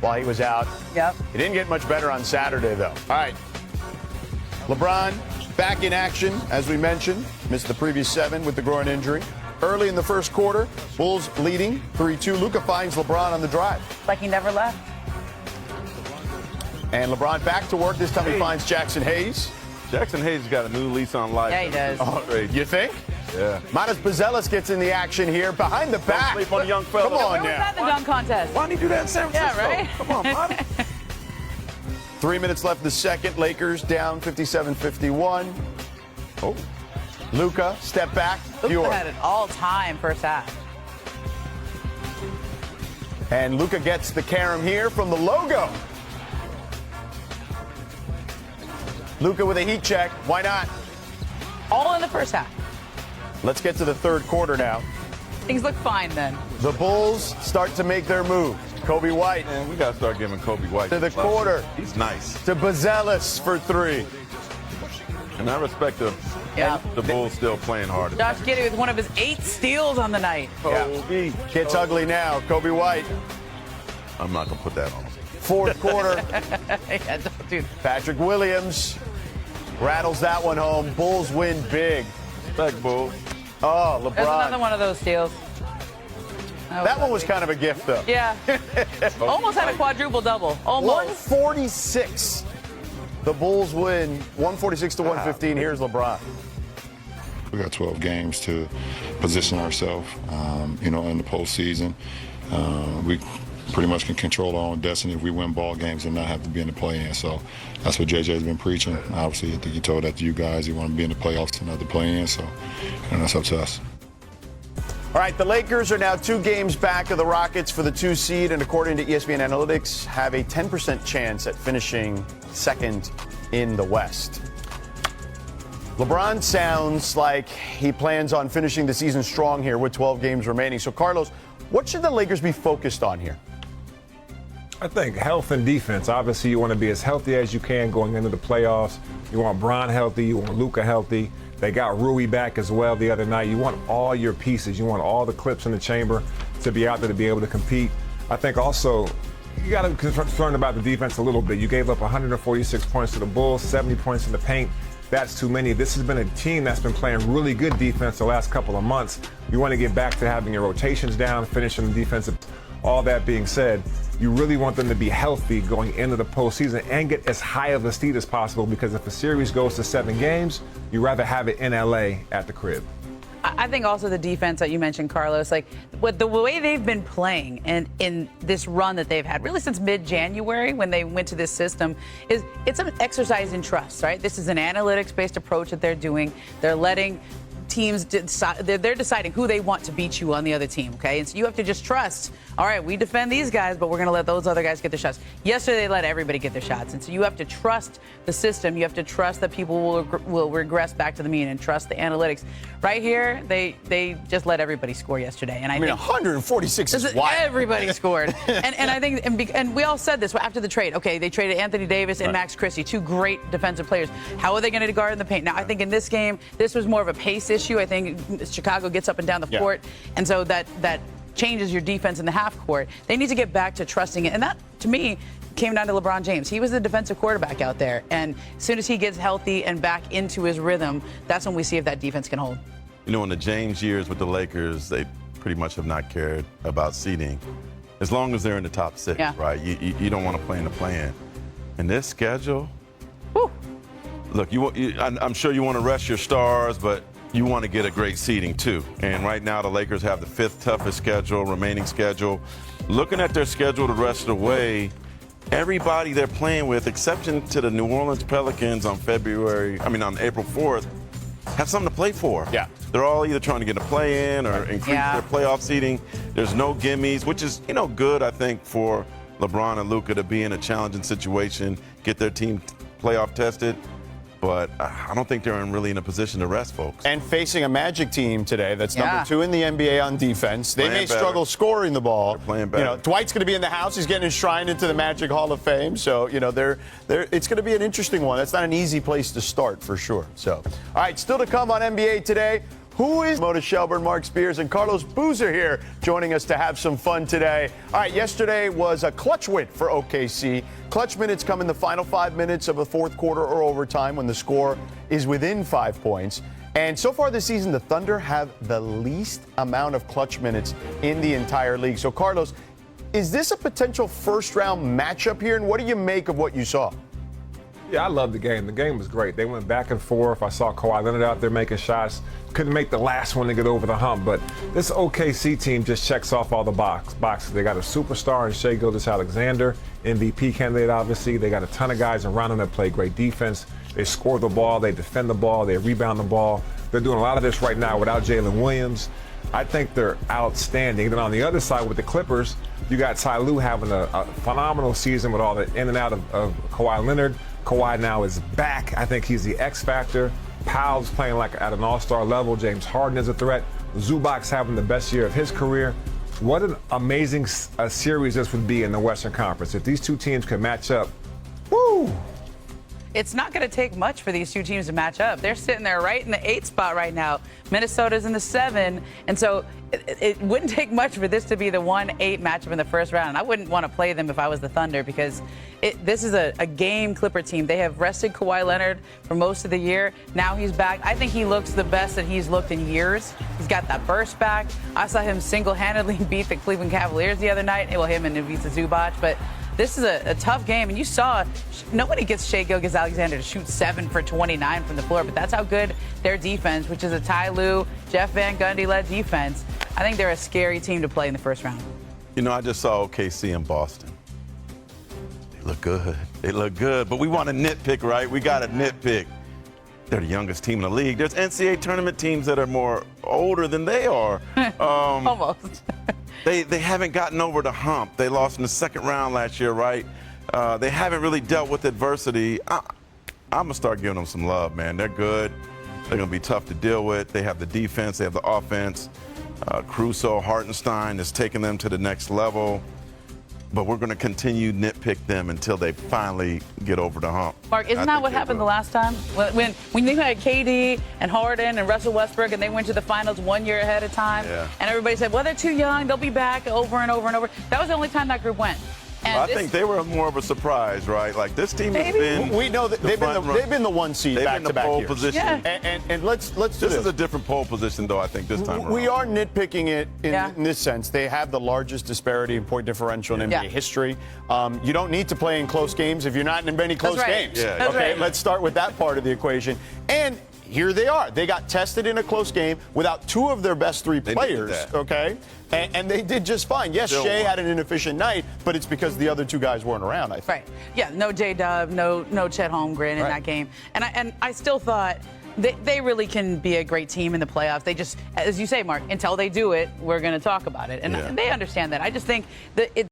while he was out. Yep. He didn't get much better on Saturday, though. All right. LeBron back in action, as we mentioned. Missed the previous 7 with the groin injury. Early in the first quarter, Bulls leading 3-2. Luka finds LeBron on the drive. Like he never left. And LeBron back to work. This time he finds Jackson Hayes. Jackson Hayes got a new lease on life. Yeah, he does. Oh, you think? Yeah. Matas Buzelis gets in the action here, behind the back. Sleep on the young fella. Come on Where was now. that in the dunk contest? Why didn't he do that in San Francisco? Yeah, right? Come on, Monty. 3 minutes left in the second. Lakers down 57-51. Oh. Luka, step back. Luka had an all-time first half. And Luka gets the Querim here from the logo. Luka with a heat check. Why not? All in the first half. Let's get to the third quarter now. Things look fine then. The Bulls start to make their move. Kobe White Man, we got to start giving Kobe White to the quarter. He's nice. To Buzelis for 3. And I respect the Bulls still playing hard. Josh Giddey with one of his 8 steals on the night. Kobe. Gets ugly now. Kobe White. I'm not going to put that on. Fourth quarter. Yeah, don't do that. Patrick Williams rattles that one home. Bulls win big. Back, Bulls. Oh, There's another LeBron. one of those steals. That one was kind of a gift, though. Yeah. Almost had a quadruple double. Almost. 146. The Bulls win 146 to 115. Here's LeBron. We got 12 games to position ourselves, in the postseason. We pretty much can control our own destiny if we win ball games and not have to be in the play-in. So that's what JJ's been preaching. Obviously, I think he told that to you guys. He wanted to be in the playoffs and not the play-in. So that's up to us. All right, the Lakers are now 2 games back of the Rockets for the 2 seed, and according to ESPN Analytics, have a 10% chance at finishing second in the West. LeBron sounds like he plans on finishing the season strong here with 12 games remaining. So, Carlos, what should the Lakers be focused on here? I think health and defense. Obviously, you want to be as healthy as you can going into the playoffs. You want Bron healthy. You want Luka healthy. They got Rui back as well the other night. You want all your pieces. You want all the clips in the chamber to be out there to be able to compete. I think also you got to be concerned about the defense a little bit. You gave up 146 points to the Bulls, 70 points in the paint. That's too many. This has been a team that's been playing really good defense the last couple of months. You want to get back to having your rotations down, finishing the defensive. All that being said, you really want them to be healthy going into the postseason and get as high of a seed as possible, because if a series goes to 7 games, you'd rather have it in LA at the crib. I think also the defense that you mentioned, Carlos, like the way they've been playing and in this run that they've had really since mid-January when they went to this system it's an exercise in trust, right? This is an analytics-based approach that they're doing. They're letting teams decide, they're deciding who they want to beat you on the other team, okay? And so you have to just trust, all right, we defend these guys, but we're going to let those other guys get their shots. Yesterday, they let everybody get their shots. And so you have to trust the system. You have to trust that people will regress back to the mean and trust the analytics. Right here, they just let everybody score yesterday. And I mean, 146 is wild. Everybody scored. And I think, and we all said this after the trade. Okay, they traded Anthony Davis and Max Christie, 2 great defensive players. How are they going to guard in the paint? Now, I think in this game, this was more of a pace issue. I think Chicago gets up and down the court, and so that changes your defense in the half court. They need to get back to trusting it, and that, to me, came down to LeBron James. He was the defensive quarterback out there, and as soon as he gets healthy and back into his rhythm, that's when we see if that defense can hold. You know, in the James years with the Lakers, they pretty much have not cared about seeding, as long as they're in the top 6, right? You don't want to play in the play-in. In this schedule, look, I'm sure you want to rest your stars, but you want to get a great seeding too. And right now, the Lakers have the 5th toughest remaining schedule. Looking at their schedule the rest of the way, everybody they're playing with, exception to the New Orleans Pelicans on April 4th, have something to play for. Yeah. They're all either trying to get a play-in or increase their playoff seeding. There's no gimmies, which is, good, I think, for LeBron and Luka to be in a challenging situation, get their team playoff tested. But I don't think they're really in a position to rest, folks. And facing a Magic team today that's number 2 in the NBA on defense. They may struggle scoring the ball. They're playing better. Dwight's going to be in the house. He's getting enshrined into the Magic Hall of Fame. So, it's going to be an interesting one. That's not an easy place to start for sure. So, all right, still to come on NBA today. Who is Mona Shelburne, Mark Spears, and Carlos Boozer here joining us to have some fun today. All right, yesterday was a clutch win for OKC. Clutch minutes come in the final 5 minutes of a fourth quarter or overtime when the score is within 5 points. And so far this season, the Thunder have the least amount of clutch minutes in the entire league. So, Carlos, is this a potential first-round matchup here, and what do you make of what you saw? Yeah, I love the game. The game was great. They went back and forth. I saw Kawhi Leonard out there making shots. Couldn't make the last one to get over the hump, but this OKC team just checks off all the boxes. They got a superstar in Shai Gilgeous-Alexander, MVP candidate, obviously. They got a ton of guys around them that play great defense. They score the ball, they defend the ball, they rebound the ball. They're doing a lot of this right now without Jalen Williams. I think they're outstanding. Then on the other side with the Clippers, you got Ty Lue having a phenomenal season with all the in and out of Kawhi Leonard. Kawhi now is back. I think he's the X factor. Powell's playing like at an all-star level. James Harden is a threat. Zubac's having the best year of his career. What an amazing series this would be in the Western Conference. If these two teams could match up, woo! It's not going to take much for these two teams to match up. They're sitting there right in the 8th spot right now. Minnesota's in the 7. And so it wouldn't take much for this to be the 1-8 matchup in the first round. And I wouldn't want to play them if I was the Thunder because this is a game Clipper team. They have rested Kawhi Leonard for most of the year. Now he's back. I think he looks the best that he's looked in years. He's got that burst back. I saw him single-handedly beat the Cleveland Cavaliers the other night. Well, him and Ivica Zubac. But this is a tough game, and you saw nobody gets Shai Gilgeous-Alexander to shoot 7 for 29 from the floor, but that's how good their defense, which is a Ty Lue, Jeff Van Gundy-led defense. I think they're a scary team to play in the first round. You know, I just saw OKC in Boston. They look good. They look good, but we want to nitpick, right? We got to nitpick. They're the youngest team in the league. There's NCAA tournament teams that are more older than they are. Almost. They haven't gotten over the hump. They lost in the second round last year, right? They haven't really dealt with adversity. I'm going to start giving them some love, man. They're good. They're going to be tough to deal with. They have the defense. They have the offense. Caruso, Hartenstein is taking them to the next level. But we're going to continue nitpick them until they finally get over the hump. Mark, isn't that what happened the last time? When you had KD and Harden and Russell Westbrook and they went to the finals 1 year ahead of time, and everybody said, well, they're too young, they'll be back over and over and over. That was the only time that group went. And I think they were more of a surprise, right? Like this team has been. We know that they've been the 1 seed back-to-back years. Position. Yeah. And let's do this. This is a different pole position, though. I think this time around. We are nitpicking it in this sense. They have the largest disparity in point differential in NBA history. You don't need to play in close games if you're not in many close games. Yeah, okay, let's start with that part of the equation. And here they are. They got tested in a close game without 2 of their best 3 players, okay? And they did just fine. Yes, Shai had an inefficient night, but it's because the other 2 guys weren't around, I think. Right. Yeah, no J-Dub, no Chet Holmgren in that game. And I still thought they really can be a great team in the playoffs. They just, as you say, Mark, until they do it, we're going to talk about it. And they understand that. I just think that